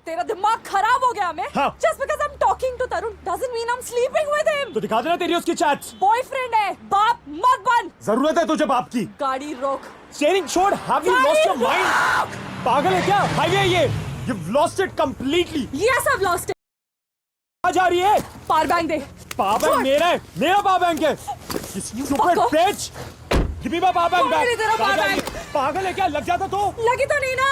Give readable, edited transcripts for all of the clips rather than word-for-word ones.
तेरा दिमाग खराब हो गया मैं? हाँ। Just because I'm talking to Tarun doesn't mean I'm sleeping with him. तो दिखा देना तेरी उसकी चैट्स। बॉयफ्रेंड है, बाप मत बन। जरूरत है तुझे बाप की। गाड़ी रोक। स्टीयरिंग छोड़। Have you lost your mind? पागल है क्या? हाईवे है ये। You've lost it completely. Yes, I've lost it. कहाँ जा रही है? पावर बैंक दे। पावर बैंक मेरा है, मेरा पावर बैंक है। You stupid fucker. bitch. Give me my power bank back. मेरे तेरा power bank. पागल है क्या? लग जाता तो? लगी तो नहीं ना?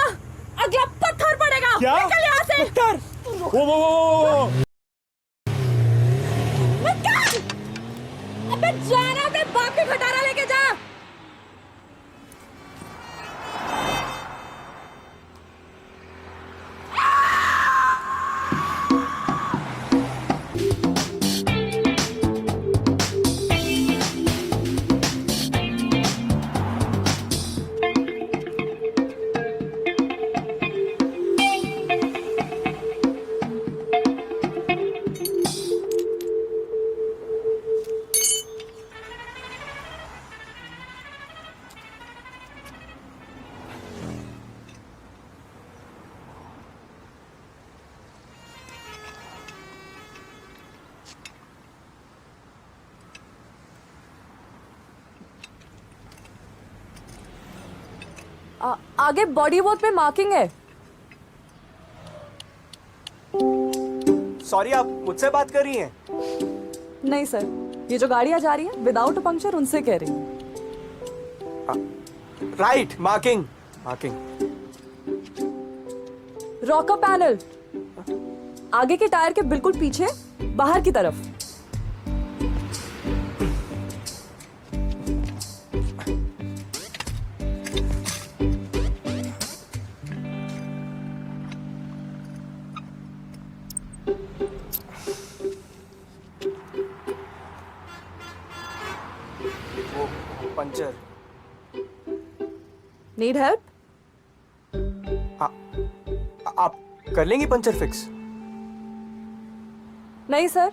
अगला पत्थर पड़ेगा। क्या? निकल यहाँ से। पत्थर? वो। निकल! अबे जाना अपने बाप के खटारा लेके जा। आगे बॉडी वॉक पे मार्किंग है। सॉरी, आप मुझसे बात कर रही हैं? नहीं सर, ये जो गाड़ियां जा रही है विदाउट पंक्चर उनसे कह रही हूँ। Right, marking. रॉकर पैनल आगे के टायर के बिल्कुल पीछे बाहर की तरफ। पंचर। Need help? आप कर लेंगी पंचर फिक्स? नहीं सर,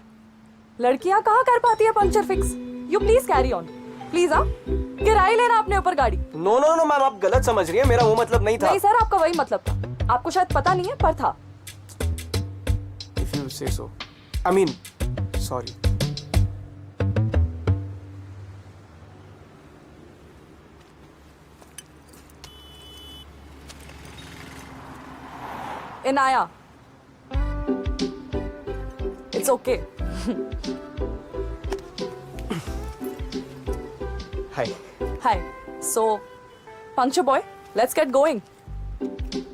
लड़कियां कहाँ कर पाती है puncture fix. You please carry on please. आप किराए लेना अपने ऊपर गाड़ी। नो नो नो मैम, आप गलत समझ रही हैं, मेरा वो मतलब नहीं था। नहीं सर, आपका वही मतलब था। आपको शायद पता नहीं है पर था। If you say so. I mean, sorry. Inaya, it's okay. Hi. Hi. So puncture boy, let's get going.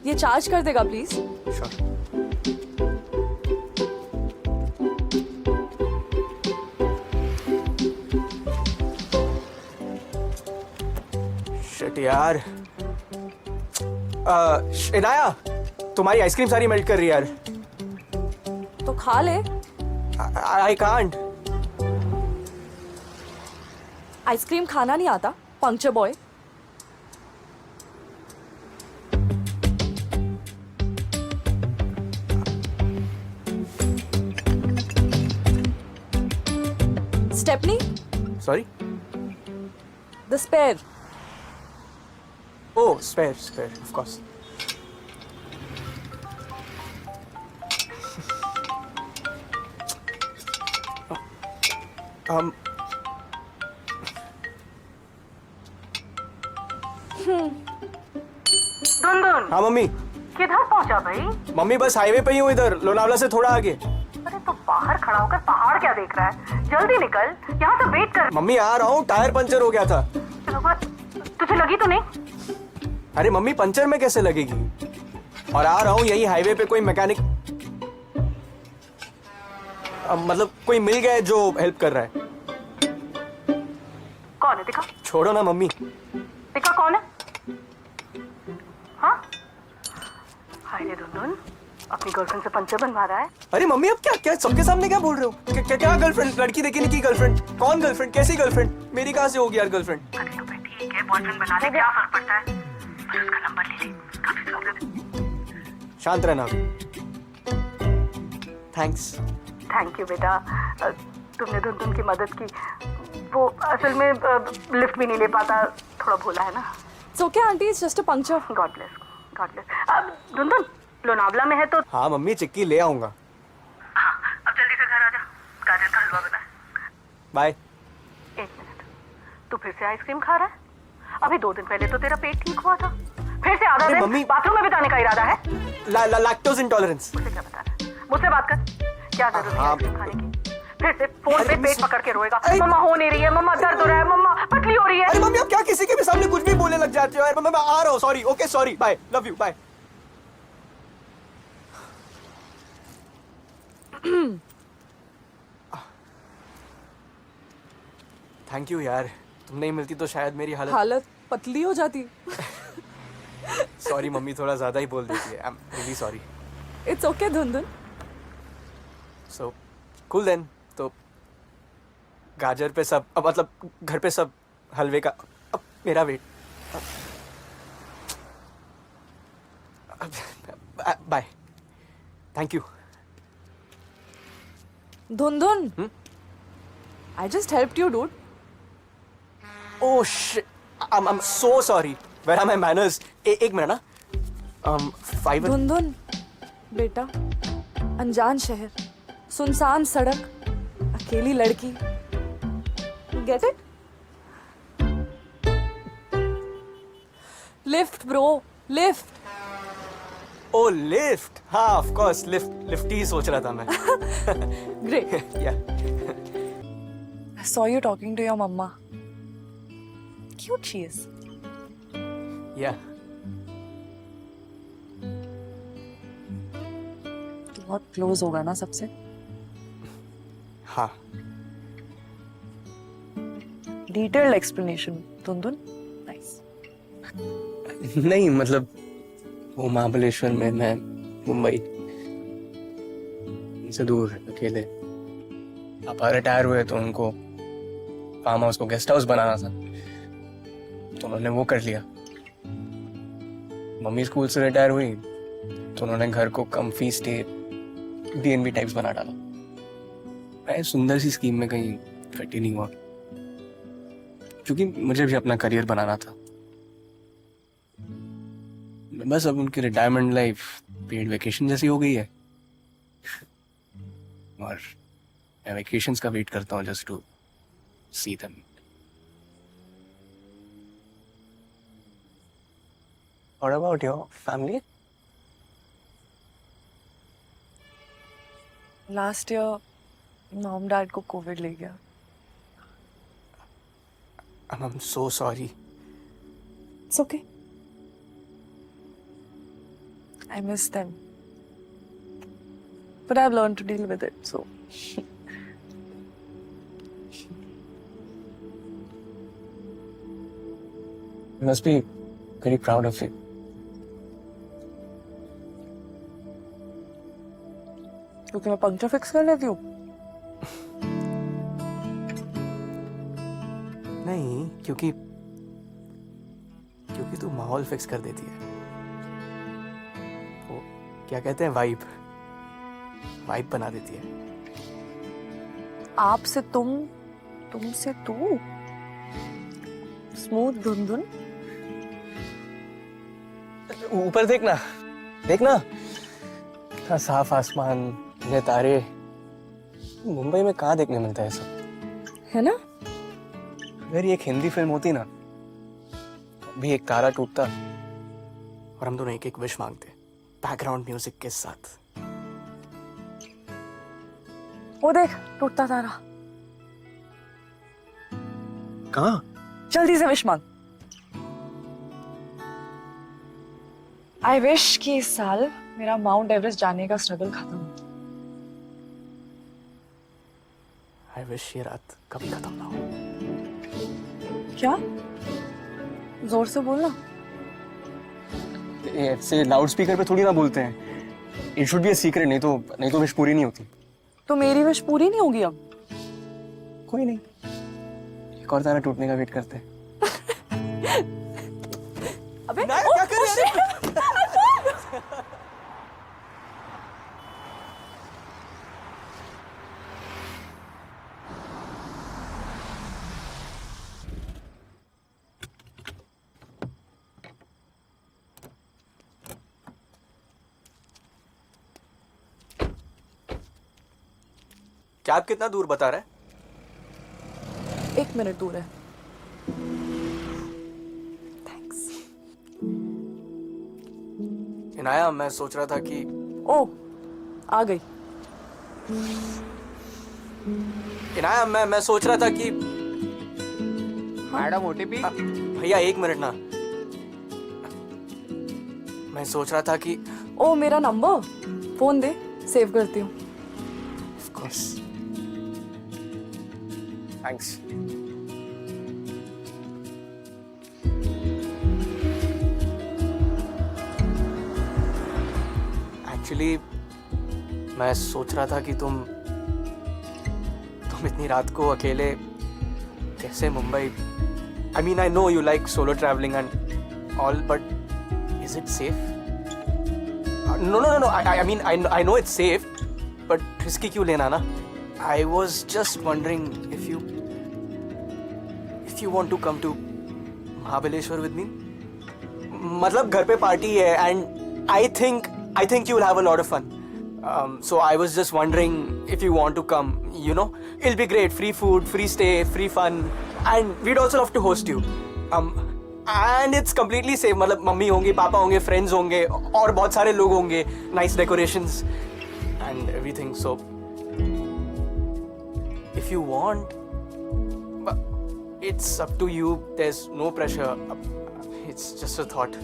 ये चार्ज कर देगा प्लीज? श्योर। शिट यार। इनाया, तुम्हारी आइसक्रीम सारी मेल्ट कर रही है यार। तो खा ले। I can't. आइसक्रीम खाना नहीं आता puncture boy. Stepney, sorry. The spare. Oh, spare of course. दुनदुन, हाँ मम्मी। किधर पहुंचा भाई? मम्मी बस हाईवे पे ही हूँ, इधर लोनावला से थोड़ा आगे। अरे तो बाहर खड़ा होकर पहाड़ क्या देख रहा है? जल्दी निकल, यहाँ से वेट कर। मम्मी आ रहा हूँ, टायर पंचर हो गया था। तुझे लगी तो नहीं? अरे मम्मी, पंचर में कैसे लगेगी? और आ रहा हूँ, यही हाईवे पे कोई मैकेनिक मतलब कोई मिल गया है जो हेल्प कर रहा है। कौन है? दिखा। छोड़ो ना मम्मी। दिखा कौन है? हाँ? हाय रे दुनदुन, अपनी गर्लफ्रेंड से पंचर बनवा रहा है। अरे मम्मी, अब क्या सबके सामने क्या बोल रहे हो? क्या गर्लफ्रेंड? लड़की देखी नहीं की गर्लफ्रेंड? कौन गर्लफ्रेंड? कैसी गर्लफ्रेंड? मेरी कहाँ से होगी यार गर्लफ्रेंड? अरे तो भाई ठीक है, बॉयफ्रेंड बना ले, क्या फर्क पड़ता है? बस उसका नंबर ले ले, काफी प्रॉब्लम। शांत रहना। थैंक्स। थैंक यू बेटा, तुमने दुनदुन की मदद की। वो असल में लिफ्ट भी नहीं ले पाता, थोड़ा भोला है ना। It's okay, auntie. It's just a puncture. God bless, God bless. अब दुनदुन, लोनावला में है तो हाँ मम्मी, चिक्की ले आऊंगा। हाँ, अब जल्दी से घर आ जा, गाजर का हलवा बना है। बाय। 1 मिनट, तू फिर से आइसक्रीम खा रहा है? अभी 2 दिन पहले तो तेरा पेट ठीक हुआ था, फिर से आधा अरे दिन मम्मी- बाथरूम में बिताने का इरादा है? Lactose intolerance. मुझसे क्या बता रहा है? मुझसे बात कर, क्या जरूरत है हाँ। आइसक्रीम खाने की? फिर से फोन पे अरे पेट पकड़ के रोएगा, अरे- मम्मा हो नहीं रही है, मम्मा दर्द हो रहा है, मम्मा पतली हो रही है। अरे मम्मी, आप क्या किसी के भी सामने कुछ भी बोलने लग जाते हो यार। मैं आ रहा हूँ, sorry. Okay sorry, bye, love you, bye. Thank you यार, तुम नहीं मिलती तो शायद मेरी हालत पतली हो जाती। सॉरी मम्मी, थोड़ा ज्यादा ही बोल देती है। I am really sorry. It's okay धुंधुन। So cool then. तो गाजर पे सब, अब मतलब घर पे सब हलवे का, अब मेरा वेट। Bye, thank you. धुंधुन, I just helped you, dude. Oh shit, I'm so sorry. Where are my manners? एक मिनट ना। 5 धुंधुन बेटा, अनजान शहर, सुनसान सड़क, अकेली लड़की। Get it? Lift, bro, lift. Oh lift, हाँ of course, lift ही सोच रहा था मैं। Great. Yeah. I saw you talking to your mama. Cute she is. Yeah. तू बहुत क्लोज होगा ना सबसे? हाँ। Detailed explanation, धुंधुन. Nice. नहीं मतलब वो महाबलेश्वर में, मैं मुंबई से दूर अकेले। पापा रिटायर हुए तो उनको फार्म हाउस को गेस्ट हाउस बनाना था, तो उन्होंने वो कर लिया। मम्मी स्कूल से रिटायर हुई तो उन्होंने घर को कम फीस स्टे B&B टाइप्स बना डाला। मैं सुंदर सी स्कीम में कहीं फिट ही नहीं हुआ, क्योंकि मुझे भी अपना करियर बनाना था। बस अब उनकी रिटायरमेंट लाइफ पेड वेकेशन जैसी हो गई है, और मैं वेकेशंस का वेट करता हूँ just to see them. What about your family? Last year, mom dad को कोविड ले गया. I'm so sorry. It's okay. I miss them. But I've learned to deal with it, so. You must be very proud of it. क्योंकि मैं puncture fix कर लेती हूँ. नहीं, क्योंकि तू माहौल फिक्स कर देती है। वो क्या कहते हैं, वाइब बना देती है। आप से तुम, तुम से तू. स्मूथ धुंधुन. ऊपर देखना कितना साफ आसमान, ये तारे। मुंबई में कहाँ देखने मिलता है सब, है ना? अगर ये एक हिंदी फिल्म होती ना, तो भी एक तारा टूटता और हम दोनों एक एक विश मांगते बैकग्राउंड म्यूजिक के साथ। वो देख, टूटता तारा. कहाँ? जल्दी से विश मांग. आई विश कि इस साल मेरा माउंट एवरेस्ट जाने का स्ट्रगल खत्म हो. आई विश ये रात कभी खत्म ना हो। क्या? जोर से बोलना. ऐसे लाउड स्पीकर पे थोड़ी ना बोलते हैं। It should be a secret, नहीं तो विश पूरी नहीं होती। तो मेरी विश पूरी नहीं होगी अब? कोई नहीं, एक और तारा टूटने का वेट करते हैं। अबे क्या कर रहे हैं? कैब कितना दूर बता रहा है? 1 मिनट दूर है। थैंक्स। इनाया, मैं सोच रहा था कि ओ, आ गई। इनाया, मैं सोच रहा था कि मैडम ओटीपी। भैया 1 मिनट ना। मैं सोच रहा था कि ओ, मेरा नंबर फोन दे, सेव करती हूँ। Of course. थैंक्स। एक्चुअली मैं सोच रहा था कि तुम इतनी रात को अकेले कैसे Mumbai. I mean, I know you like solo travelling and all, but is it safe? No no no, I mean I know it's safe, but risky क्यों लेना ना? I was just wondering if you want to come to Mahabaleshwar with me. मतलब घर पे party है and I think you will have a lot of fun. So I was just wondering if you want to come. You know, it'll be great. Free food, free stay, free fun, and we'd also love to host you. And it's completely safe. मतलब mummy होंगी, पापा होंगे, friends होंगे, और बहुत सारे लोग होंगे. Nice decorations and everything. So if you want, it's up to you. There's no pressure. It's just a thought.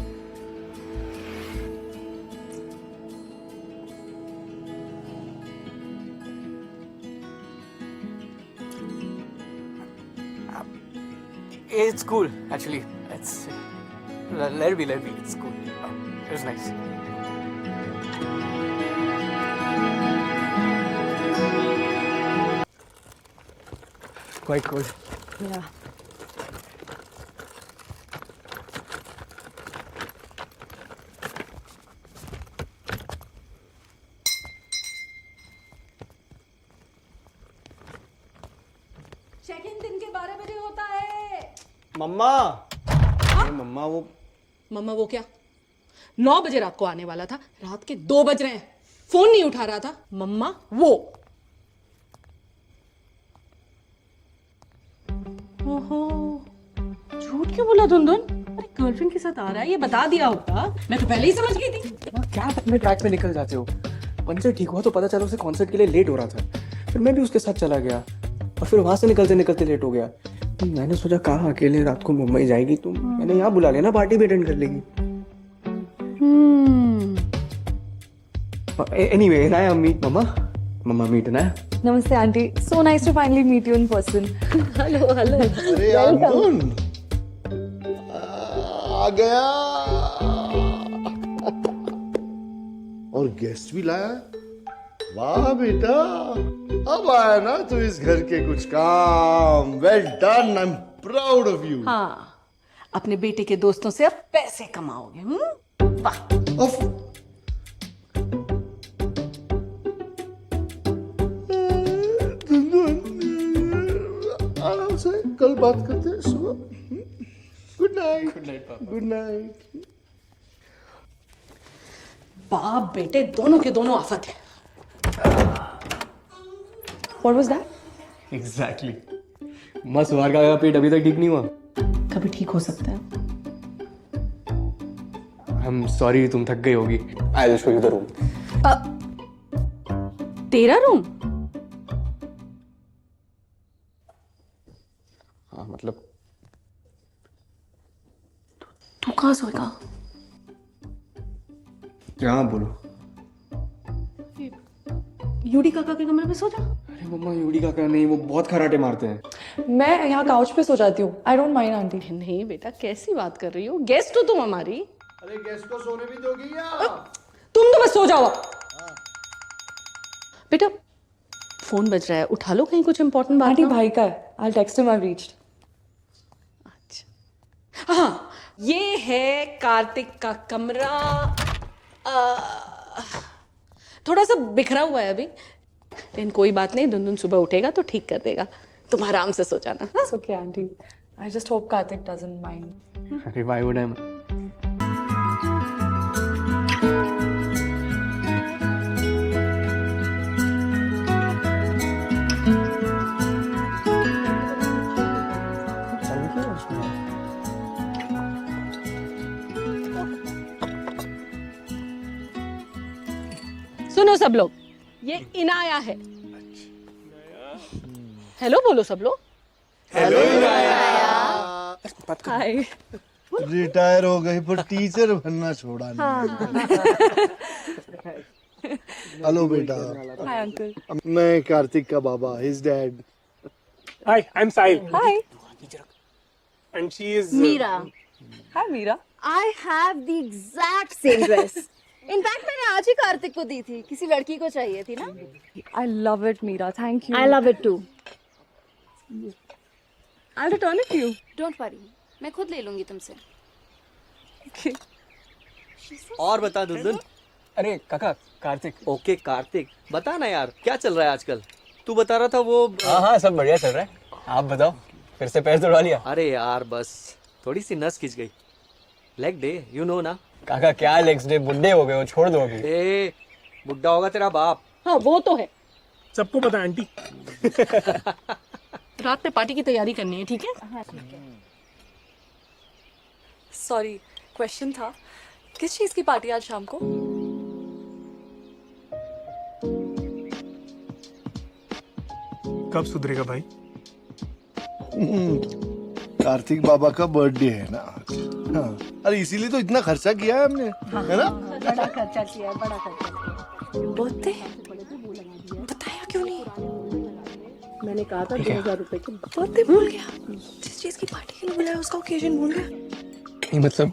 It's cool, actually. Let it be. It's cool. It was nice. Quite cool. Yeah. Check in दिन के 12 बजे होता है। मम्मा। अरे मम्मा वो क्या? 9 बजे रात को आने वाला था, रात के 2 बज रहे हैं, फोन नहीं उठा रहा था। मम्मा वो। ओहो, झूठ क्यों बोला धुंधुन? अरे गर्लफ्रेंड के साथ आ रहा है, ये बता दिया होता, मैं तो पहले ही समझ गई थी। क्या अपने ट्रैक पे निकल जाते हो? पंचर ठीक हुआ तो पता चला उसे कॉन्सर्ट के लिए लेट हो रहा था, फिर मैं भी उसके साथ चला गया और फिर वहां से निकलते निकलते लेट हो गया। तो मैंने सोचा कहाँ अकेले रात को मुंबई जाएगी, तो मैंने यहाँ बुला लिया ना, पार्टी भी अटेंड कर लेगी। Anyway, Inaya meet mamma meet Inaya. Namaste, auntie. So nice to finally meet you in person. Hello hello. अरे अर्जुन आ गया और गेस्ट भी लाया। वाह बेटा, अब आया ना तो इस घर के कुछ काम। Well done, I am proud of you. हाँ, अपने बेटे के दोस्तों से अब पैसे कमाओगे। वाह। आराम से कल बात करते हैं सुबह। Good night. Good night. बाप बेटे दोनों के दोनों आफत है। What was that? एग्जैक्टली। मस्त मार का पेट अभी तक ठीक नहीं हुआ। कभी ठीक हो सकता है। I'm sorry, तुम थक गई होगी। I'll show you the room. तेरा रूम? हाँ, मतलब तू कहाँ सोएगा? जहाँ बोलो। यूडी काका के कमरे में सो जा। अरे मम्मा, यूडी काका नहीं, वो बहुत खराटे मारते हैं। मैं यहाँ काउच पे सो जाती हूँ। I don't mind, auntie. नहीं बेटा, कैसी बात कर रही हो? गेस्ट हो तुम हमारी। अरे गेस्ट को सोने भी दोगी या? तुम तो बस सो जाओ। बेटा फोन बज रहा है, उठा लो, कहीं कुछ इंपॉर्टेंट बात आंटी ना हो। भाई का है। I'll text him I've reached. अच्छा, हाँ, ये है कार्तिक का कमरा। थोड़ा सा बिखरा हुआ है अभी, लेकिन कोई बात नहीं, दुनदुन सुबह उठेगा तो ठीक कर देगा। तुम आराम से सो जाना। हाँ? It's okay, auntie. I just hope Karthik doesn't mind. अरे why would I? सुनो सब लोग, ये इनाया है। हेलो बोलो सब लोग। हाय। रिटायर हो गई पर टीचर बनना छोड़ा नहीं। हेलो बेटा, हाय अंकल। मैं कार्तिक का बाबा, his dad. Hi, I'm Sahil. Hi. And she is. Meera, hi Meera. I have the exact same dress. In fact मैंने आज ही कार्तिक को दी थी, किसी लड़की को चाहिए थी ना। I love it Meera, thank you. I love it too. I'll return it to you. Don't worry, मैं खुद ले लूंगी तुमसे। Okay. और बता दुल्हन। अरे काका, कार्तिक। ओके कार्तिक, बता ना यार क्या चल रहा है आजकल। तू बता रहा था वो। हाँ सब बढ़िया चल रहा है। आप बताओ, फिर से पैर तोड़वा लिया? अरे यार बस थोड़ी सी नस खिंच गई। लेग डे यू नो ना। काका क्या लेग्स डे, बुड्ढे हो गए हो, छोड़ दो अभी। ए बुड्ढा होगा तेरा बाप। हाँ वो तो है। सबको पता है आंटी। रात में पार्टी की तैयारी करनी है, ठीक है? सॉरी, क्वेश्चन था, किस चीज की पार्टी आज शाम को? कब सुधरेगा भाई? कार्तिक बाबा का बर्थडे है ना। हाँ, अरे इसीलिए तो इतना खर्चा किया है हमने, है ना? बड़ा खर्चा किया है, बड़ा खर्चा किया बर्थडे? बताया क्यों नहीं? मैंने कहा था 2000 रुपए की। बर्थडे भूल गया। जिस चीज की पार्टी के लिए बुलाया उसका ओकेजन भूल गया। नहीं मतलब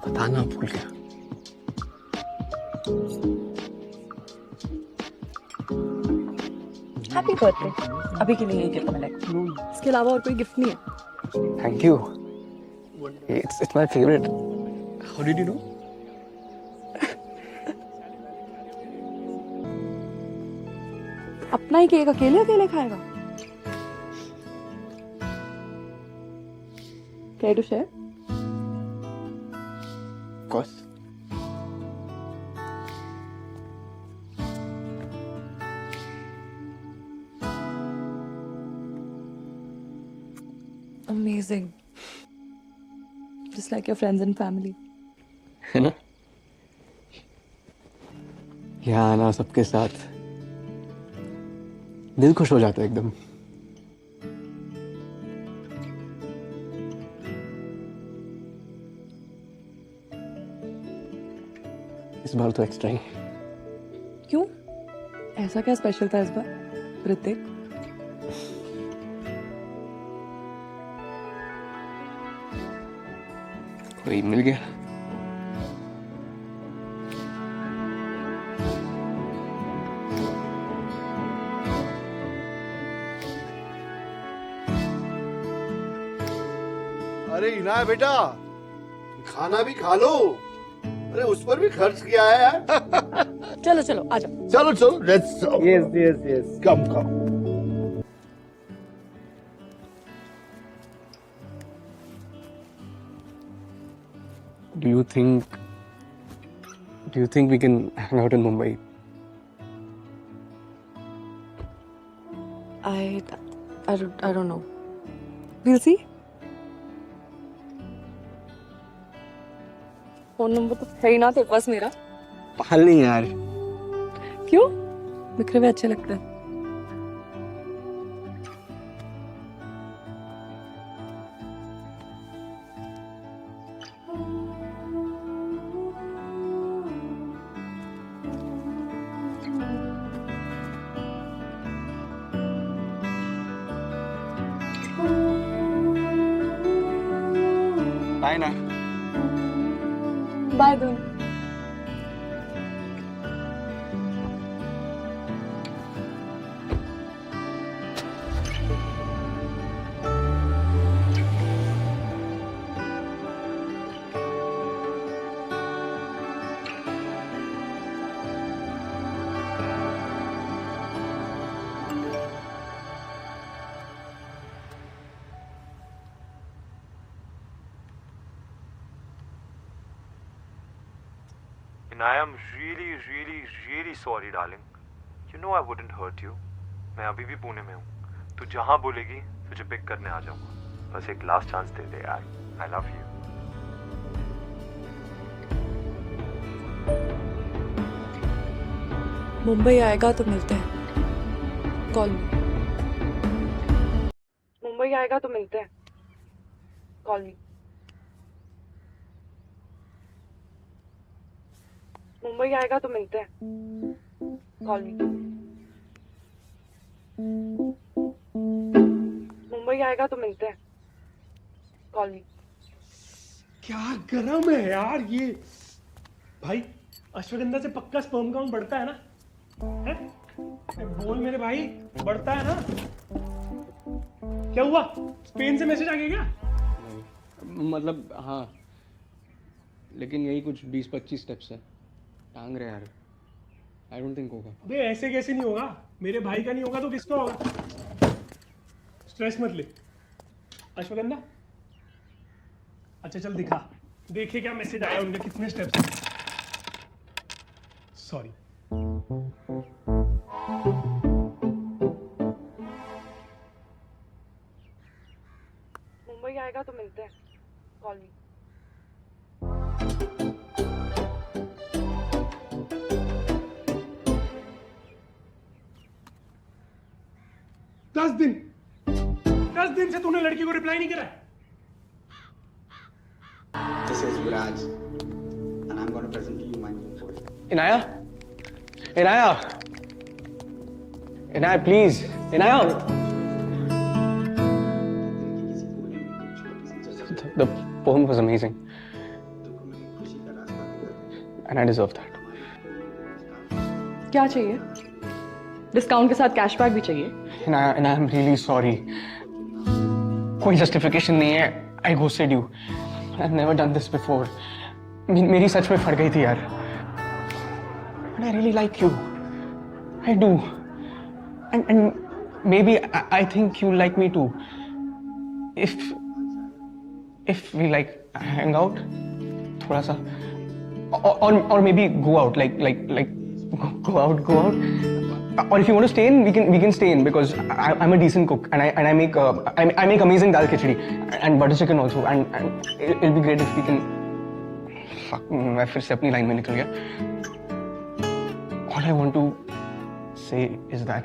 बताना भूल गया। Happy birthday. अभी के लिए ये गिफ्ट मिलेगा, इसके अलावा और कोई गिफ्ट नहीं है। Thank you. It's my favorite. How did you know? अपना ही केक अकेले अकेले खाएगा? Care to share? Of course. Amazing. Just like your friends and family. है ना? यहाँ आना सबके साथ दिल खुश हो जाता है एकदम। इस बार तो एक्स्ट्रा ही। क्यों? ऐसा क्या स्पेशल था इस बार, ऋतिक? कोई मिल गया। अरे इनाया बेटा, खाना भी खा लो। अरे उस पर भी खर्च किया है यार। चलो चलो आ जाओ। चलो चलो, let's. Yes come come. Do you think we can hang out in Mumbai? I don't know. We'll see. Phone number तो है ही ना तेरे पास मेरा। पाल नहीं यार। क्यों? बिखरे हुए अच्छे लगते हैं। बाय ना। बाय दोनों। And I am really, really, really sorry, darling. You know I wouldn't hurt you. मैं अभी भी पुणे में हूँ. तू जहाँ बोलेगी तुझे पिक करने आ जाऊँगा. बस एक लास्ट चांस दे दे यार. I love you. मुंबई आएगा तो मिलते हैं. Call me. मुंबई आएगा तो मिलते हैं. Call me. मुंबई आएगा तो मिलते हैं. Call me. मुंबई आएगा तो मिलते हैं. Call me. क्या गरम है यार ये. भाई अश्वगंधा से पक्का स्पर्म काउंट बढ़ता है ना? है? बोल मेरे भाई, बढ़ता है ना? क्या हुआ? स्पेन से मैसेज आ गया क्या? मतलब हाँ, लेकिन यही कुछ 20-25 स्टेप्स है. टांग रहे यार. आई डोंट थिंक होगा. अबे ऐसे कैसे नहीं होगा? मेरे भाई का नहीं होगा तो किसका होगा? स्ट्रेस मत ले. अश्वगंधा, अच्छा चल दिखा. देखे क्या मैसेज आया, उनके कितने स्टेप्स हैं. सॉरी. मुंबई आएगा तो मिलते हैं. कॉल मी. दस दिन से तूने लड़की को रिप्लाई नहीं करा है. This is Viraj, and I'm going to present to you my new poem. Inaya, please, Inaya. The poem was amazing, and I deserve that. क्या चाहिए? डिस्काउंट के साथ कैशबैक भी चाहिए. Inaya, I'm really sorry. कोई justification नहीं है. I ghosted you. I've never done this before. मेरी सच में फट गई थी यार. And I really like you. I do. And maybe I think you like me too. If we like hang out, थोड़ा सा, or maybe go out, like go out. Or if you want to stay in, we can stay in because I'm a decent cook and I make amazing dal khichdi and butter chicken also and it'll be great if we can. Fuck, मैं फिर से अपनी line में निकल गया. All I want to say is that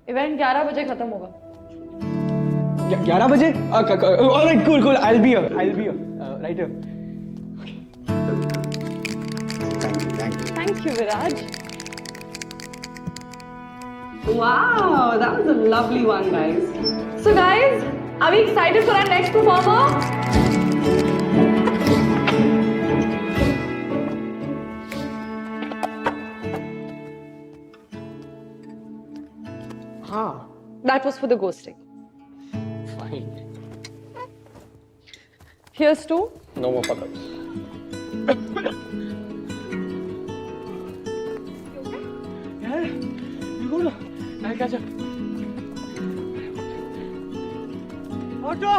event 11 बजे खत्म होगा. 11 बजे? Alright, cool. I'll be here. Right here. Thank you, Viraj. Wow, that was a lovely one, guys. So guys, are we excited for our next performer? That was for the ghosting. Fine. Here's to No more fuck-ups. यार, you go ना. यार क्या चल? Auto.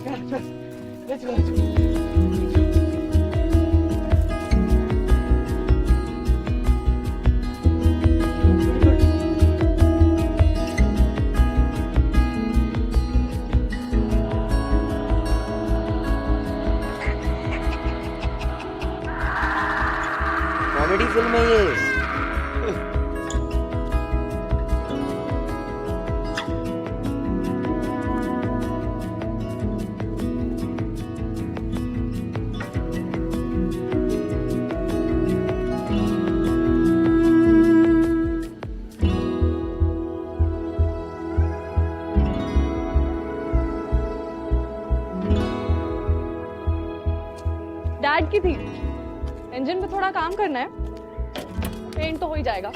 यार चल. Let's go. Comedy film है ये. Dad की थी. इंजन पे थोड़ा काम करना है. पेंट तो हो ही जाएगा.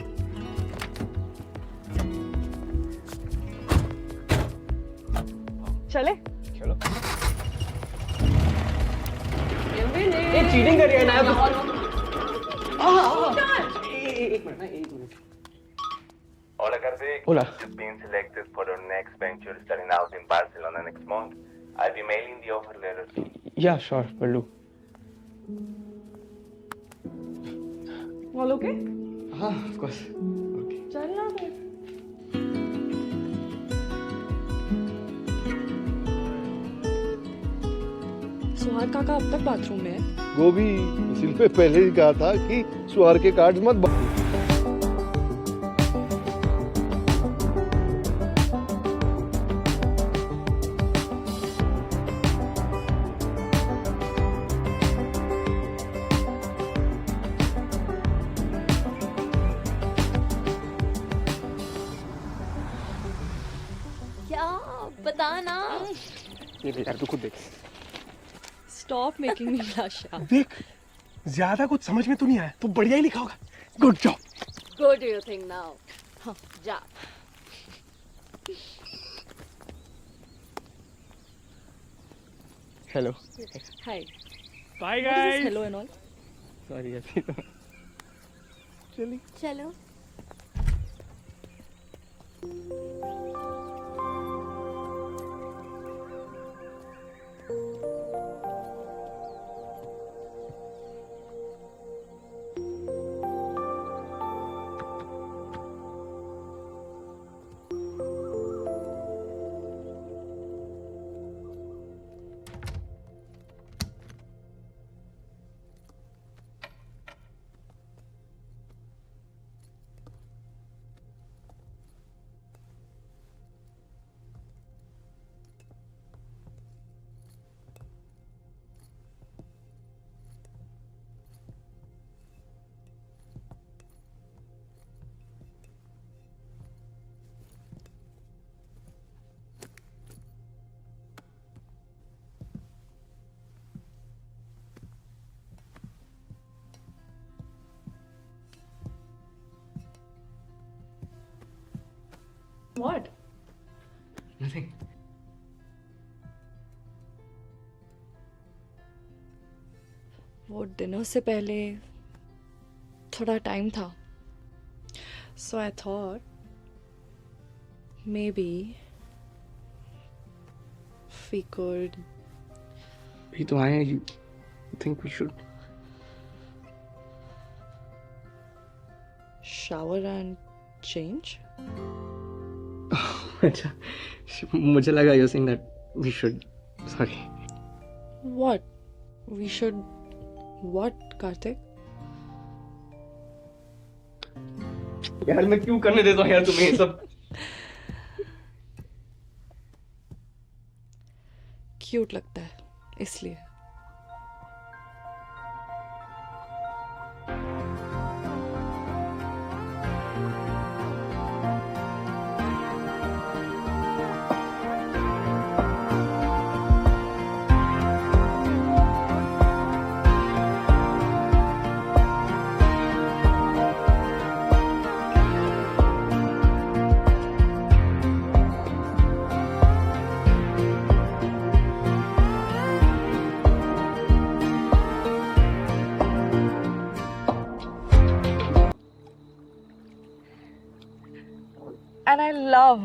चले. चलो. ये चीटिंग कर रही है ना. एक minute. Hola Karthik. Hola. You've been selected for our next venture starting out in Barcelona next month. I'll be mailing the offer letter. Yeah, sure, will do. All okay? हाँ, of course. Okay. चलना फिर. सुहार काका अब तक bathroom में है। गोभी, इसीलिए पहले ही कहा था कि सुहार के कार्ड्स मत क्या बताना। ये देख यार, तू खुद देख। Stop making me blush. देख, ज्यादा कुछ समझ में तो नहीं आया, तो बढ़िया ही लिखा होगा। Good job. Go do your thing now. हाँ, जा। Hello. Hi. Bye guys. Hello and all. Sorry अभी तो चलिए। चलो। What? Nothing. वो डिनर से पहले थोड़ा टाइम था, so I thought maybe we could. ये तो आए, you think we should shower and change? अच्छा, मुझे लगा you're saying that we should. Sorry. What? We should what, Karthik? यार मैं क्यों करने देता हूँ यार तुम्हें ये सब? क्यूट लगता है इसलिए। And I love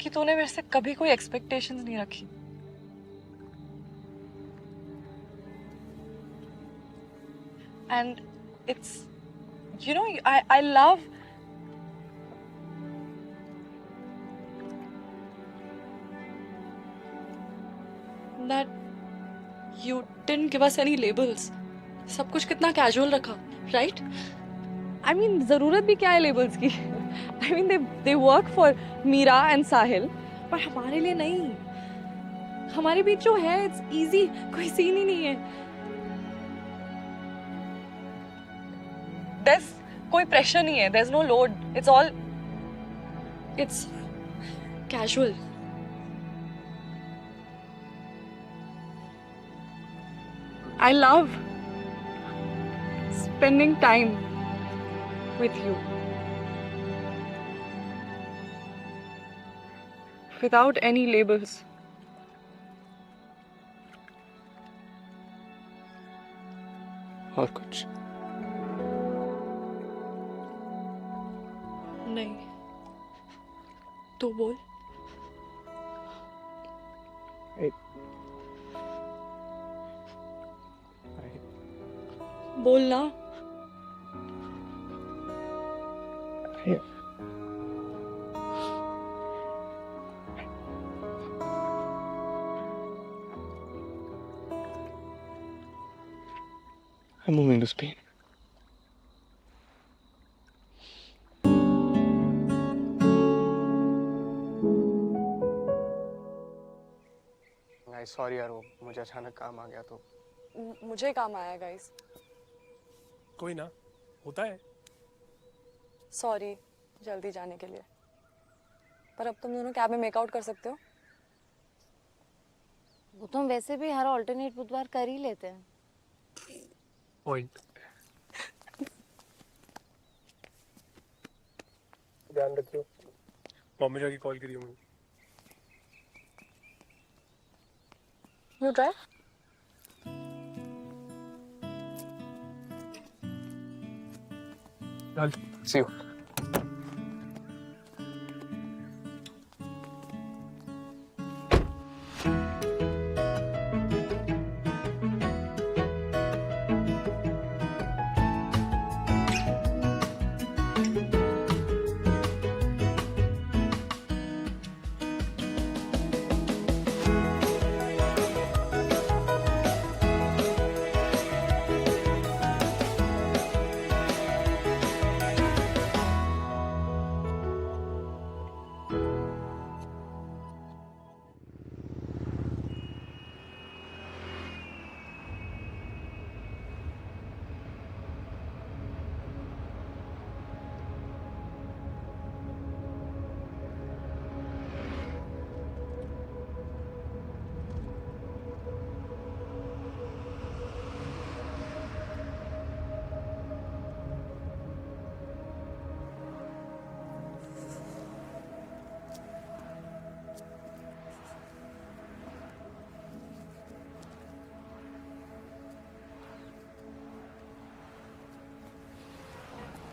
कि तूने मेरे से कभी कोई expectations नहीं रखी। And it's, you know, I love that you didn't give us any labels. सब कुछ कितना casual रखा, right? I mean, जरूरत भी क्या है labels की? I mean, they work for Meera and साहिल, पर हमारे लिए नहीं। हमारे बीच जो है, it's easy, कोई सीन ही नहीं है। There's कोई pressure नहीं है, there's no load, it's casual. I love spending time with you without any labels. और कुछ नहीं, तू बोल। बोलना। I'm moving to Spain. Guys, sorry यार, वो मुझे अचानक काम आ गया तो मुझे काम आया गाइस. कोई ना, होता है. सॉरी जल्दी जाने के लिए. पर अब तुम दोनों कैब में मेकआउट कर सकते हो. वो तो हम वैसे भी हर ऑल्टरनेट बुधवार कर ही लेते हैं. पॉइंट. ध्यान रखियो. मम्मी जाके कॉल करियो मुझे. You drive? चल. see you.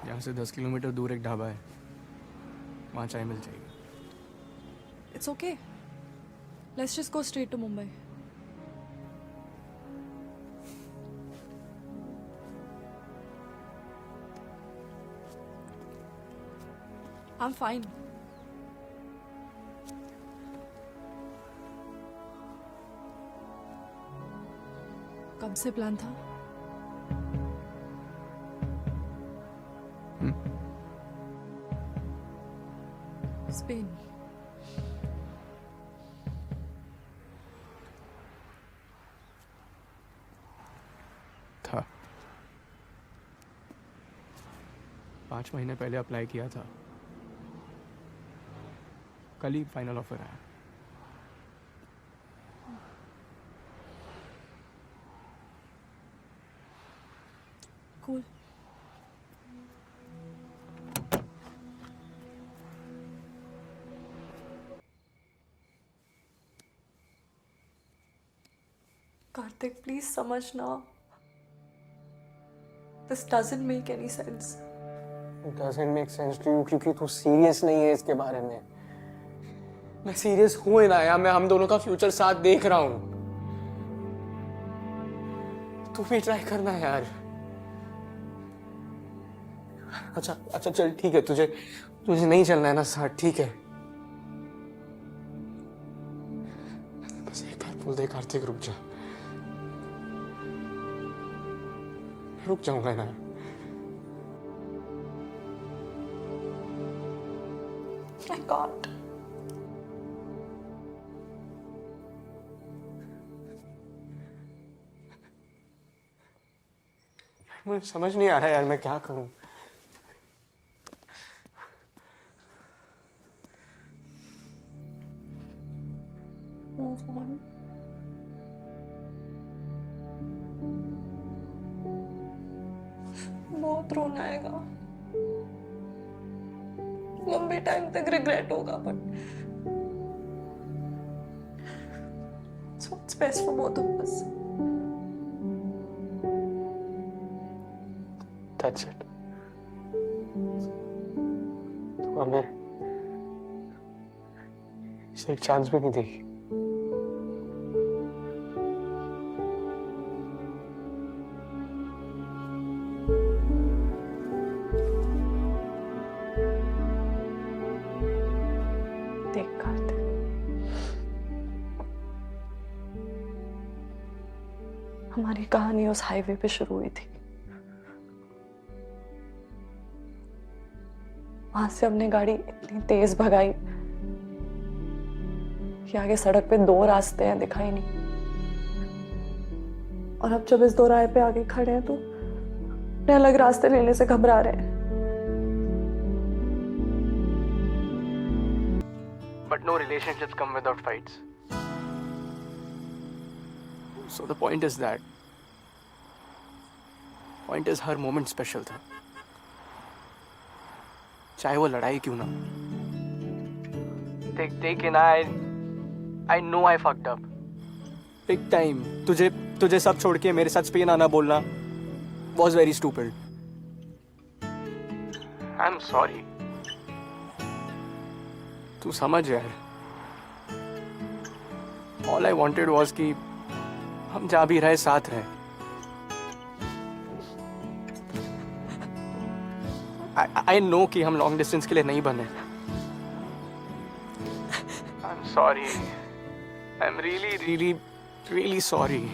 यहाँ से 10 किलोमीटर दूर एक ढाबा है, वहाँ चाय मिल जाएगी. It's okay. Let's just go straight to Mumbai. I'm fine. कब से प्लान था? स्पेन. था 5 महीने पहले अप्लाई किया था. कल ही फाइनल ऑफर आया. Cool. कार्तिक प्लीज समझना. This doesn't make any sense. It doesn't make sense to you क्योंकि तू सीरियस नहीं है इसके बारे में. मैं सीरियस हूँ इनाया. मैं हम दोनों का फ्यूचर साथ देख रहा हूँ. तू भी ट्राई करना यार. अच्छा चल ठीक है. तुझे नहीं चलना है ना साथ, ठीक है. बस एक बार बोल दे कार्तिक, रुक जा. रुक जाऊंगा ना. I can't. मुझे समझ नहीं आ रहा यार, मैं क्या करूं. Move on. बहुत रोना आएगा. लंबे टाइम तक रिग्रेट होगा, but so it's best for both of us. That's it. तो हमें इसे एक चांस भी नहीं देगी. देख कार्तिक, हमारी कहानी उस हाईवे पे शुरू हुई थी. वहां से हमने गाड़ी इतनी तेज भगाई कि आगे सड़क पे 2 रास्ते हैं, दिखाई नहीं। और अब जब इस 2 राह पे आगे खड़े हैं तो अपने अलग रास्ते लेने से घबरा रहे हैं। But no relationships come without fights. So the point is that. Point is her moment special था, चाहे वो लड़ाई क्यों ना। Take in I know I fucked up. Big time. तुझे सब छोड़ के मेरे साथ स्पेन आना बोलना was very stupid. I'm sorry. तू समझ यार। All I wanted was कि हम जहाँ भी रहे साथ रहे। I know कि हम लॉन्ग डिस्टेंस के लिए नहीं बने। I'm sorry. I'm really sorry.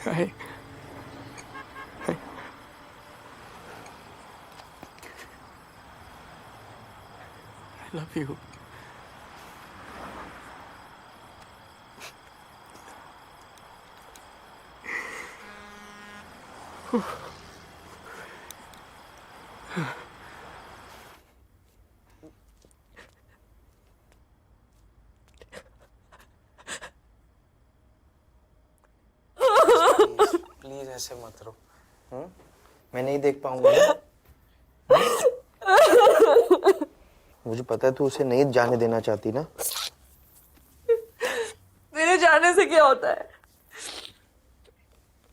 I love you. Please ऐसे मत रो। मैं नहीं देख पाऊंगा ना। मुझे पता है तू उसे नहीं जाने देना चाहती ना। मेरे जाने से क्या होता है?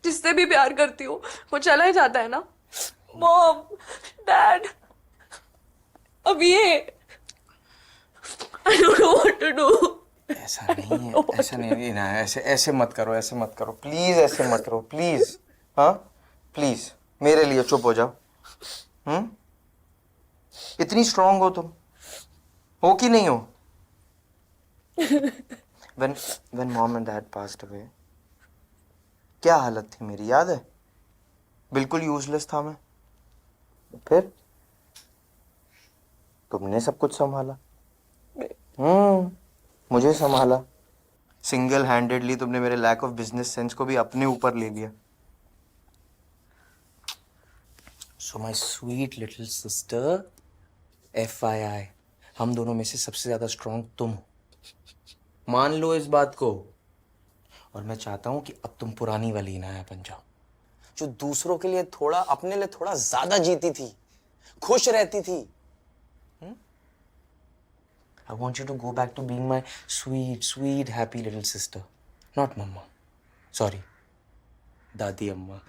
जिससे भी प्यार करती हूँ वो चला ही जाता है ना। मॉम, डैड, अब ये I don't know what to do. ऐसा नहीं है ना। ऐसे मत करो प्लीज। ऐसे मत करो प्लीज। हाँ प्लीज मेरे लिए चुप हो जाओ। इतनी स्ट्रांग हो तुम, हो कि नहीं हो? when mom and dad passed away, क्या हालत थी मेरी याद है? बिल्कुल यूजलेस था मैं। फिर तुमने सब कुछ संभाला। मुझे संभाला। सिंगल हैंडेडली तुमने मेरे लैक ऑफ बिजनेस सेंस को भी अपने ऊपर ले लिया। So my sweet little sister, FYI हम दोनों में से सबसे ज्यादा स्ट्रांग तुम हो, मान लो इस बात को। और मैं चाहता हूं कि अब तुम पुरानी वाली इनाया बन जाओ, जो दूसरों के लिए थोड़ा, अपने लिए थोड़ा ज्यादा जीती थी, खुश रहती थी। I want you to go back to being my sweet, happy little sister. Not mama. Sorry. दादी अम्मा।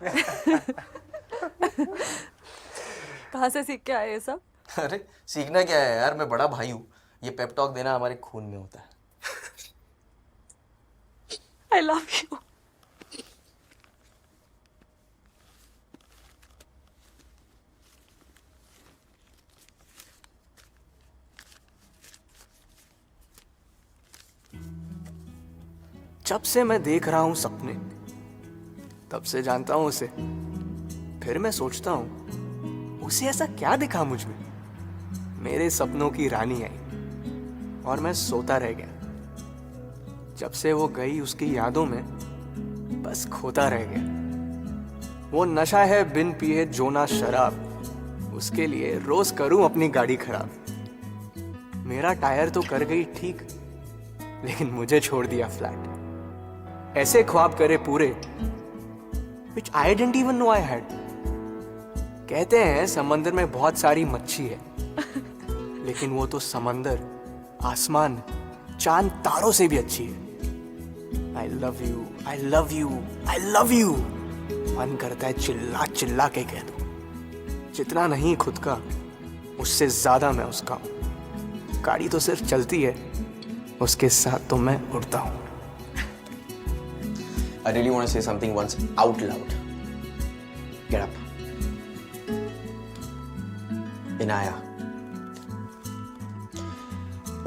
कहाँ से सीख के आए ये सब? अरे सीखना क्या है यार, मैं बड़ा भाई हूँ। ये पेप टॉक देना हमारे खून में होता है। I love you. जब से मैं देख रहा हूं सपने, तब से जानता हूं उसे। फिर मैं सोचता हूं उसे ऐसा क्या दिखा मुझ में। मेरे सपनों की रानी आई और मैं सोता रह गया। जब से वो गई उसकी यादों में बस खोता रह गया। वो नशा है बिन पिए जो ना शराब, उसके लिए रोज करूं अपनी गाड़ी खराब। मेरा टायर तो कर गई ठीक, लेकिन मुझे छोड़ दिया फ्लैट। ऐसे ख्वाब करे पूरे which I didn't even know I had। कहते हैं समंदर में बहुत सारी मच्छी है, लेकिन वो तो समंदर, आसमान, चांद, तारों से भी अच्छी है। I love you, I love you, I love you। मन करता है चिल्ला चिल्ला के कह दूं। जितना नहीं खुद का, उससे ज्यादा मैं उसका हूं। गाड़ी तो सिर्फ चलती है, उसके साथ तो मैं उड़ता हूं। I really want to say something once out loud. Get up. Inaya,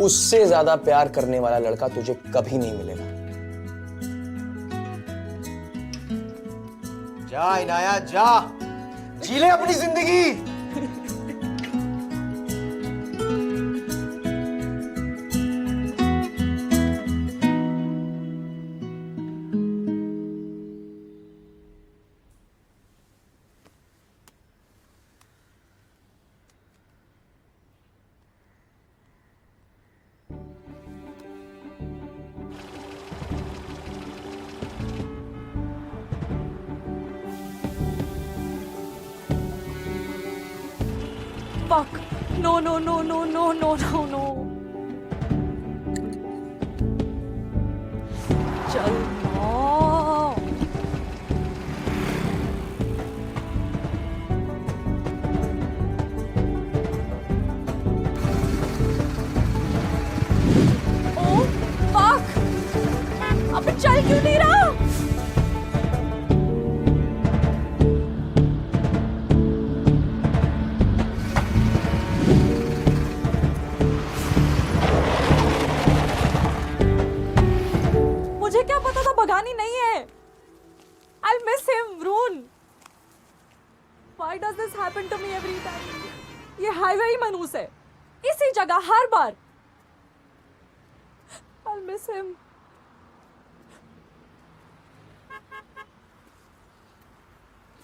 उससे ज्यादा प्यार करने वाला लड़का तुझे कभी नहीं मिलेगा। जा इनाया जा, जी ले अपनी जिंदगी। Fuck. No, no, no, no, no, no, no, no. चल ना. Oh, fuck. अबे चल क्यों नहीं रहा? मुझे क्या पता था भगानी नहीं है. I'll miss him, Vroon. Why does this happen to me every time? ये हाईवे ही मनूस है. इसी जगह हर बार. I'll miss him.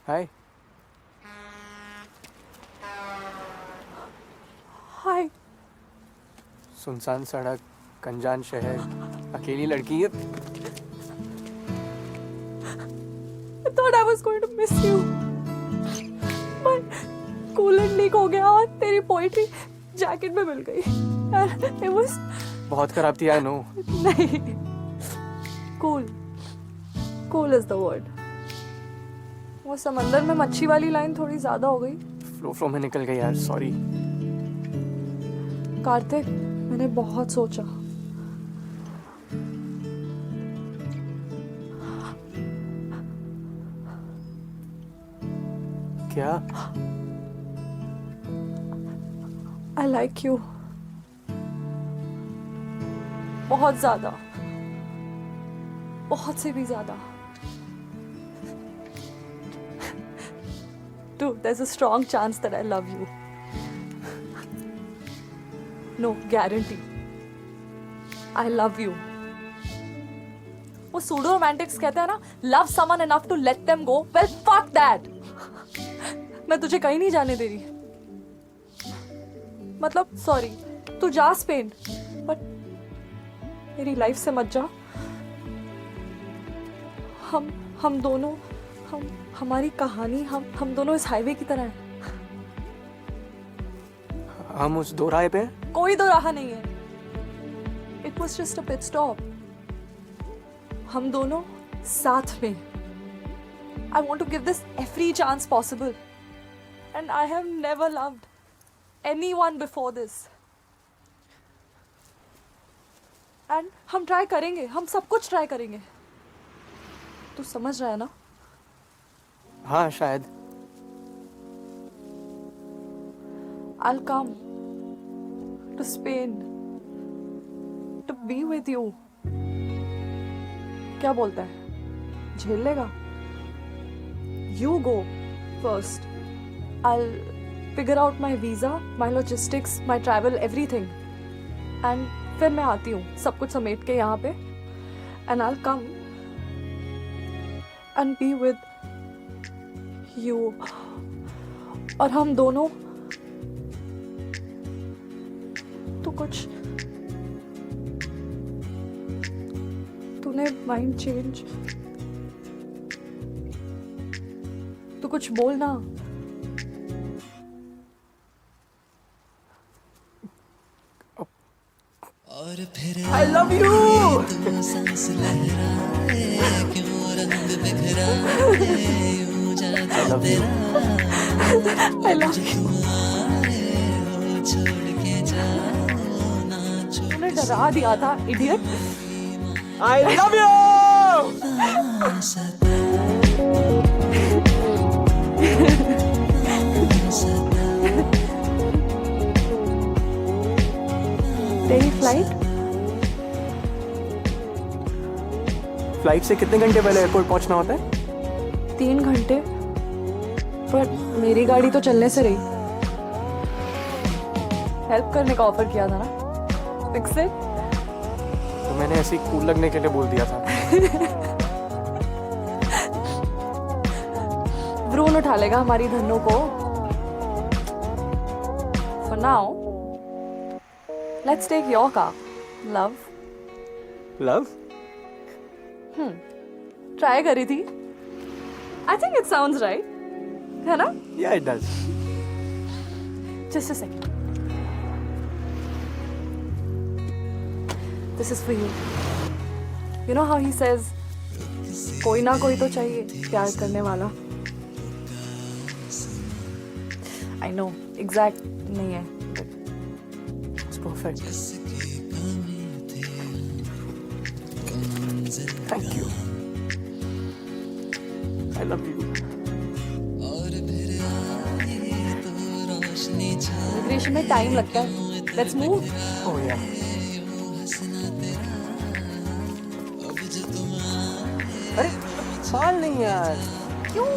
हाय. Hi. सुनसान सड़क, कंजान शहर, अकेली लड़की है. I thought I was going to miss you. But coolant leak हो गया और तेरी पोइट्री जैकेट में मिल गई. And it was बहुत खराब थी, आई नो. नहीं. Cool. Cool is the word. वो समंदर में मच्छी वाली लाइन थोड़ी ज्यादा हो गई. फ्लो में निकल गई यार, सॉरी. कार्तिक, मैंने बहुत सोचा. क्या? I like you. बहुत ज्यादा. बहुत से भी ज्यादा. Dude, there's a strong chance that I love you. No, guarantee. I love you. वो सूडो रोमांटिक्स कहते हैं ना, love someone enough to let them go. Well, fuck that. मैं तुझे कहीं नहीं जाने दे रही. मतलब, सॉरी, तू जा स्पेन, बट मेरी लाइफ से मत जा. हम दोनों, हमारी कहानी, हम दोनों इस हाईवे की तरह हैं. हम उस दो राह पे हैं? कोई दो राह नहीं है. It was just a pit stop. हम दोनों साथ में. I want to give this every chance possible. And I have never loved anyone before this. And हम ट्राई करेंगे, हम सब कुछ ट्राई करेंगे. तू समझ रहा है ना? हाँ शायद. I'll come to Spain to be with you. क्या बोलता है? झेल लेगा? You go first. I'll figure out my visa, my logistics, my travel, everything. And फिर मैं आती हूँ सब कुछ समेट के यहाँ पे. And I'll come and be with you. और हम दोनों तो कुछ तूने माइंड चेंज तो कुछ बोलना. I love you. I love you. तूने डरा दिया था, इडियट. I love you. तेरी फ्लाइट फ्लाइट से कितने घंटे पहले एयरपोर्ट पहुंचना होता है? 3 घंटे, पर मेरी गाड़ी तो चलने से रही। हेल्प करने का ऑफर किया था ना, फिक्स इट। तो मैंने ऐसे ही कूल लगने के लिए बोल दिया था। भ्रूण उठा लेगा हमारी धन्नो को। For now, let's take your car, love. Love? Try करी थी। I think it sounds right, है ना? Yeah, it does. Just a second. This is for you. You know how he says, कोई ना कोई तो चाहिए प्यार करने वाला। I know, exact नहीं है, but it's perfect. Thank you. I love you. Immigration में टाइम लगता है। Let's move. Oh yeah. अरे बाल नहीं यार। क्यों?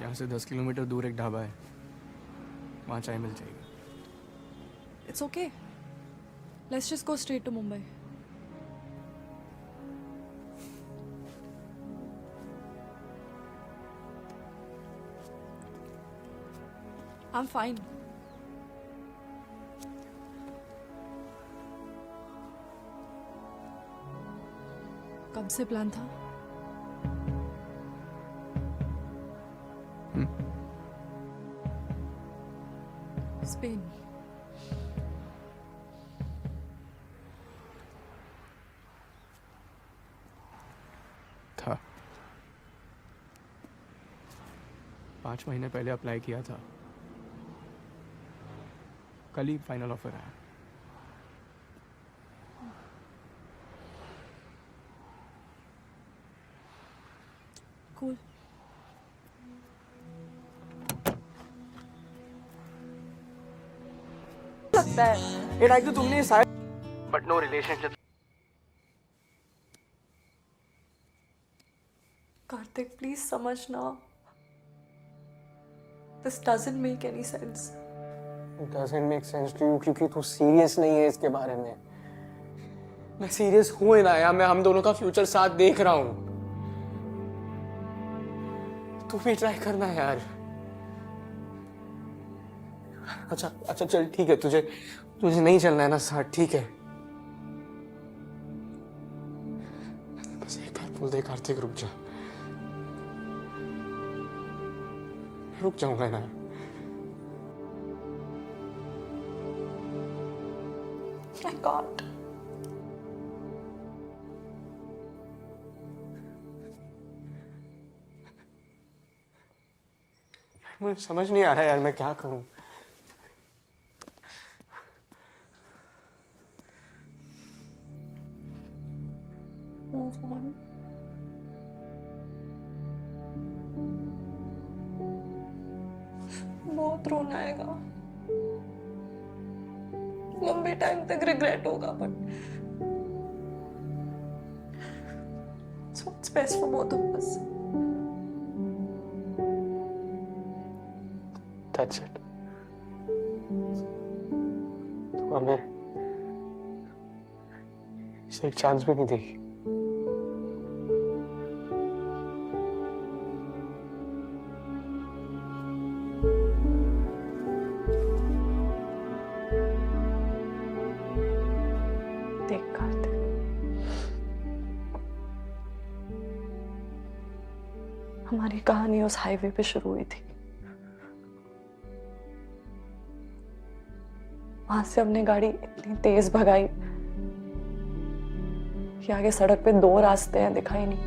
यहाँ से 10 किलोमीटर दूर एक ढाबा है, वहाँ चाय मिल जाएगी। It's okay. Let's just go straight to Mumbai. I'm fine. कब से प्लान था? स्पेन। था 5 महीने पहले अप्लाई किया था, कल ही फाइनल ऑफर आया। Cool. लगता है। ये तो तुमने शायद but no relationship. Kartik please समझना। This doesn't make any sense. It doesn't make sense to you क्योंकि तू सीरियस नहीं है इसके बारे में। मैं सीरियस हूँ इनाया, मैं हम दोनों का फ्यूचर साथ देख रहा हूँ। तू भी ट्राई करना यार। अच्छा चल ठीक है, तुझे नहीं चलना है ना साथ, ठीक है? बस एक बार बोल दे कार्तिक, रुक जा। रुक जाऊंगा ना। I can't. मुझे समझ नहीं आ रहा यार, मैं क्या करूं। Move on. बहुत रोना आएगा, लंबे टाइम तक रिग्रेट होगा, but it's what's best for both of us. That's it. तो हमें इसे एक चांस भी नहीं देगी। देख कार्तिक, हमारी कहानी उस हाईवे पे शुरू हुई थी। वहां से हमने गाड़ी इतनी तेज भगाई कि आगे सड़क पे 2 रास्ते हैं, दिखाई नहीं।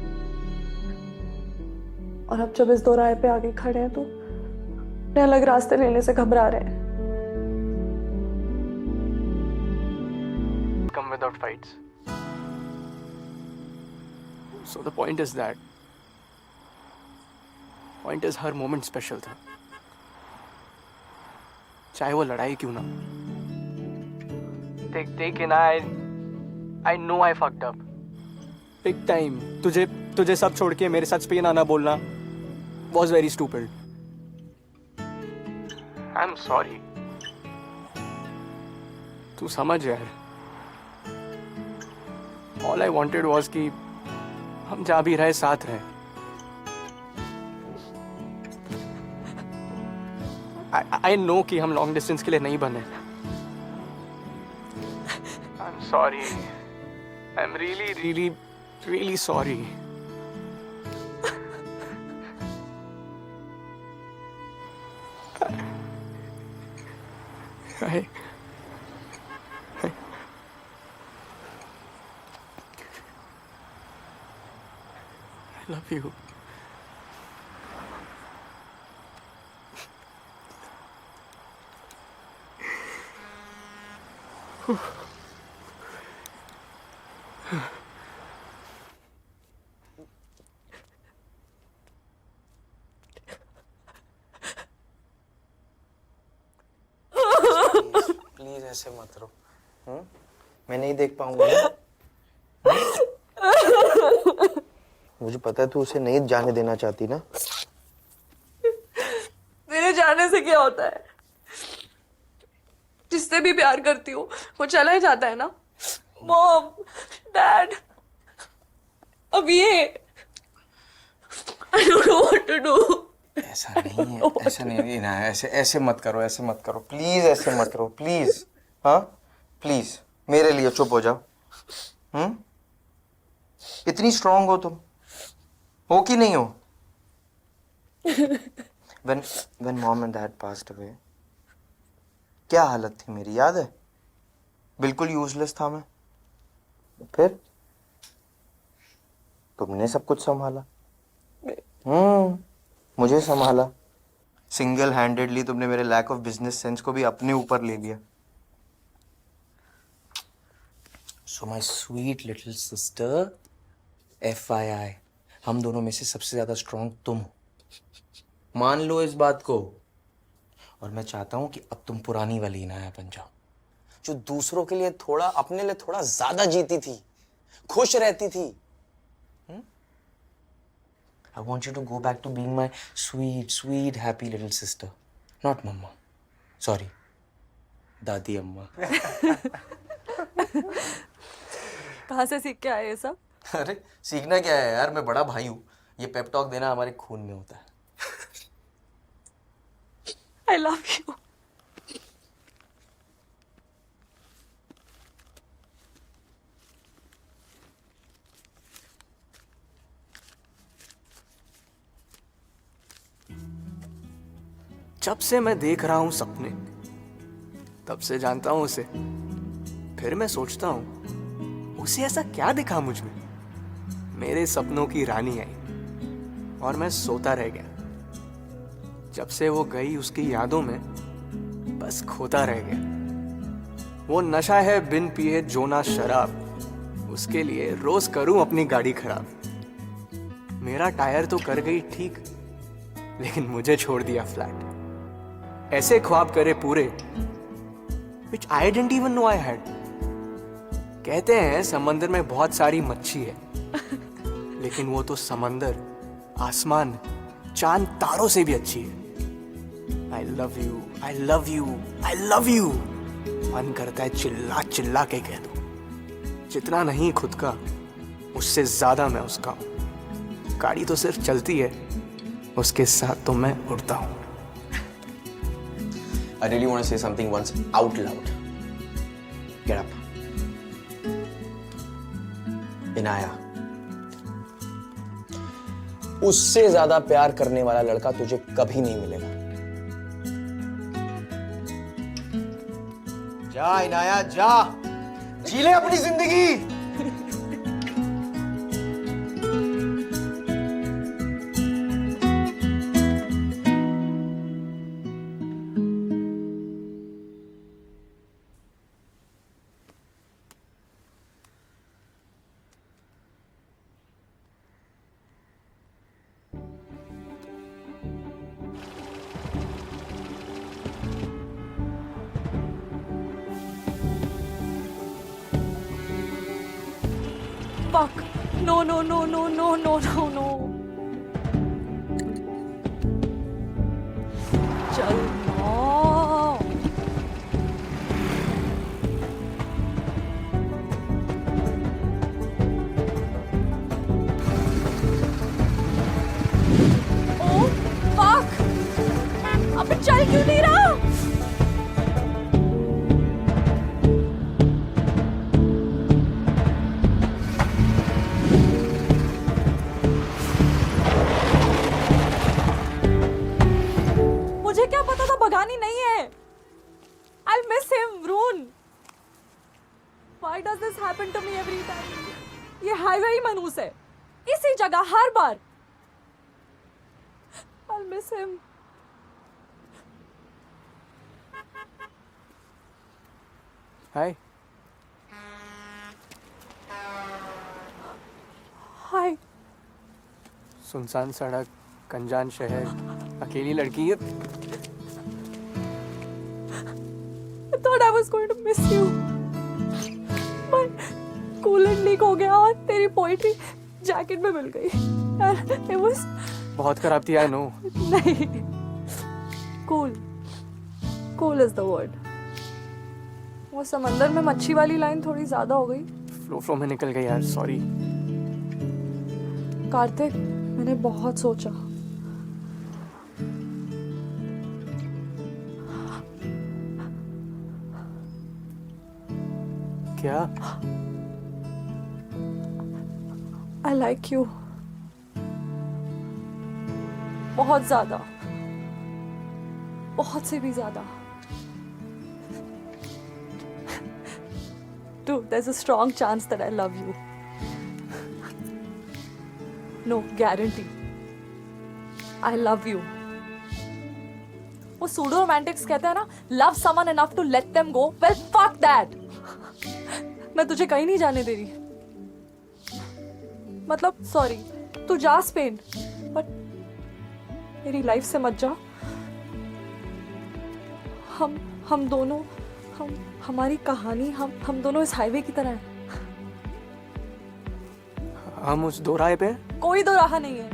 और अब जब इस 2 राह पे आगे खड़े हैं तो अपने अलग रास्ते लेने से घबरा रहे हैं। Come without fights. So the point is that her moment special था, चाहे वो लड़ाई क्यों ना। Take in I know I fucked up big time. तुझे सब छोड़ के मेरे साथ स्पेन आना बोलना was very stupid. I'm sorry. तू समझ यार, all I wanted was कि हम जहाँ भी रहे साथ रहे। I know कि हम लॉन्ग डिस्टेंस के लिए नहीं बने। I'm sorry. I'm really sorry. I love you. Please ऐसे मत रो। मैं नहीं देख पाऊंगा ना। मुझे पता है तू उसे नहीं जाने देना चाहती ना। मेरे जाने से क्या होता है? जिससे भी प्यार करती हूँ वो चला ही जाता है ना। मॉम, डैड, अब ये I don't know what to do. ऐसा नहीं है, ऐसा नहीं ना, ऐसे मत करो प्लीज, ऐसे मत करो प्लीज। हाँ प्लीज मेरे लिए चुप हो जाओ। इतनी स्ट्रांग हो तुम, हो कि नहीं हो? when mom and dad passed away, क्या हालत थी मेरी, याद है? बिल्कुल यूजलेस था मैं। फिर तुमने सब कुछ संभाला। मुझे संभाला। सिंगल हैंडेडली तुमने मेरे लैक ऑफ बिजनेस सेंस को भी अपने ऊपर ले लिया। So my sweet little sister, FYI, हम दोनों में से सबसे ज्यादा स्ट्रांग तुम हो। मान लो इस बात को। और मैं चाहता हूं कि अब तुम पुरानी वाली इनाया बन जाओ, जो दूसरों के लिए थोड़ा, अपने लिए थोड़ा ज्यादा जीती थी, खुश रहती थी। I want you to go back to being my sweet, happy little sister. Not mama. Sorry. दादी अम्मा। कहाँ से सीख के आए ये सब? अरे सीखना क्या है यार, मैं बड़ा भाई हूँ। ये पेप टॉक देना हमारे खून में होता है। I love you. जब से मैं देख रहा हूं सपने, तब से जानता हूं उसे। फिर मैं सोचता हूं उसे ऐसा क्या दिखा मुझ में। मेरे सपनों की रानी आई और मैं सोता रह गया। जब से वो गई उसकी यादों में बस खोता रह गया। वो नशा है बिन पिए जो ना शराब, उसके लिए रोज करूं अपनी गाड़ी खराब। मेरा टायर तो कर गई ठीक, लेकिन मुझे छोड़ दिया फ्लैट। ऐसे ख्वाब करे पूरे which I didn't even know I had। कहते हैं समंदर में बहुत सारी मच्छी है, लेकिन वो तो समंदर, आसमान, चांद, तारों से भी अच्छी है। I love you, I love you, I love you. मन करता है चिल्ला चिल्ला के कह दूं। जितना नहीं खुद का, उससे ज्यादा मैं उसका हूं। गाड़ी तो सिर्फ चलती है, उसके साथ तो मैं उड़ता हूं। I really want to say something once out loud. Get up. Inaya, उससे ज्यादा प्यार करने वाला लड़का तुझे कभी नहीं मिलेगा। जा इनाया जा, जी ले अपनी जिंदगी। Fuck. No, no, no, no, no, no, no, no. चल ना. Oh, fuck. अबे चल क्यों नहीं रहा? मुझे क्या पता था भगानी नहीं है. I'll miss him, Vroon. Why does this happen to me every time? ये हाईवे ही मनूस है. इसी जगह हर बार. I'll miss him. हाय। Hi. सुनसान सड़क, कंजान शहर, अकेली लड़की है। I thought I was going to miss you. But coolant leak हो गया और तेरी पोएट्री जैकेट में मिल गई. And it was बहुत खराब थी, आई नो। नहीं. Cool. Cool is the word. वो समंदर में मच्छी वाली लाइन थोड़ी ज्यादा हो गई. फ्लो में निकल गई यार, सॉरी। कार्तिक, मैंने बहुत सोचा. क्या? I like you. बहुत ज्यादा. बहुत से भी ज्यादा. Dude, there's a strong chance that I love you. No, guarantee. I love you. वो सूडो रोमांटिक्स कहते हैं ना, love someone enough to let them go. Well, fuck that. मैं तुझे कहीं नहीं जाने दे रही. मतलब, सॉरी, तू जा स्पेन, बट मेरी लाइफ से मत जा. हम दोनों, हमारी कहानी, हम दोनों इस हाईवे की तरह हैं. हम उस दो राह पे? कोई दो राह नहीं है.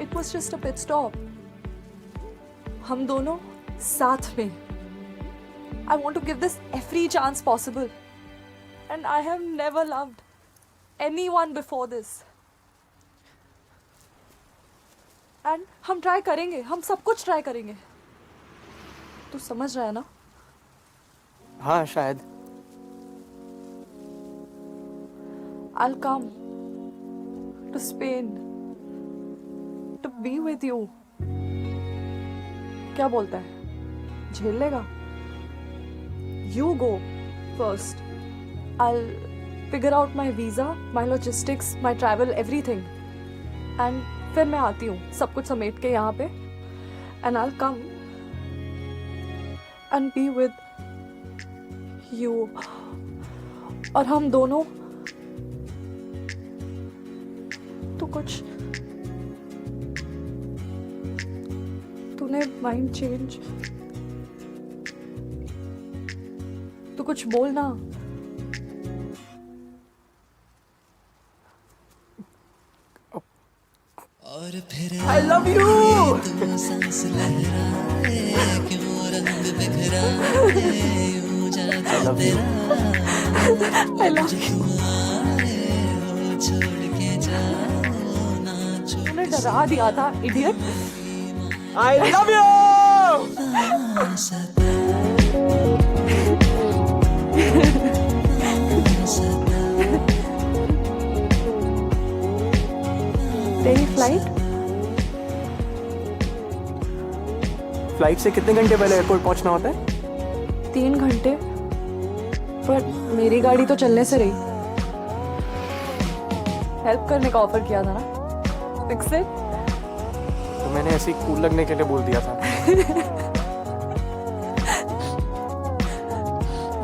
It was just a pit stop. हम दोनों साथ में. I want to give this every chance possible. And I have never loved anyone before this. And हम ट्राई करेंगे, हम सब कुछ ट्राई करेंगे. तू समझ रहा है ना? हाँ शायद. I'll come to Spain to be with you. क्या बोलता है? झेल लेगा? You go first. I'll figure out my visa, my logistics, my travel, everything. And फिर मैं आती हूँ सब कुछ समेट के यहाँ पे. And I'll come and be with you. और हम दोनों तूने माइंड चेंज. तू कुछ बोलना. I love you. I love you. I love you. तूने डरा दिया था इडियट. I love you. तेरी फ्लाइट फ्लाइट से कितने घंटे पहले एयरपोर्ट पहुंचना होता है? 3 घंटे. पर मेरी गाड़ी तो चलने से रही. हेल्प करने का ऑफर किया था ना. Fix it. तो मैंने ऐसे ही कूल लगने के लिए बोल दिया था.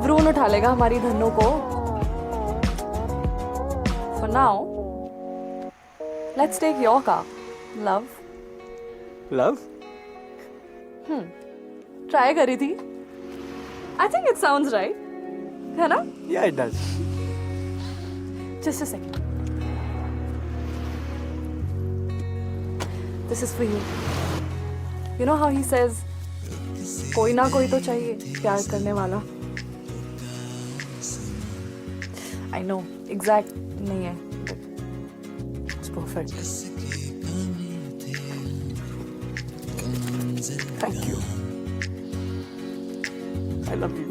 भ्रूण उठा लेगा हमारी धन्नो को. For now, let's take your car, love. Love? Try करी थी. I think it sounds right. है ना? Yeah, it does. Just a second. This is for you. You know how he says, कोई ना कोई तो चाहिए प्यार करने वाला. I know, exact नहीं है. It's perfect. Thank you. I love you.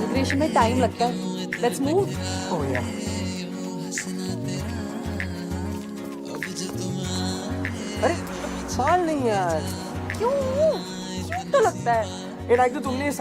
Immigration में टाइम लगता है. Let's move. Oh yeah. अरे बाल नहीं यार. क्यों? क्यों तो लगता है. ये लाइक तो तुमने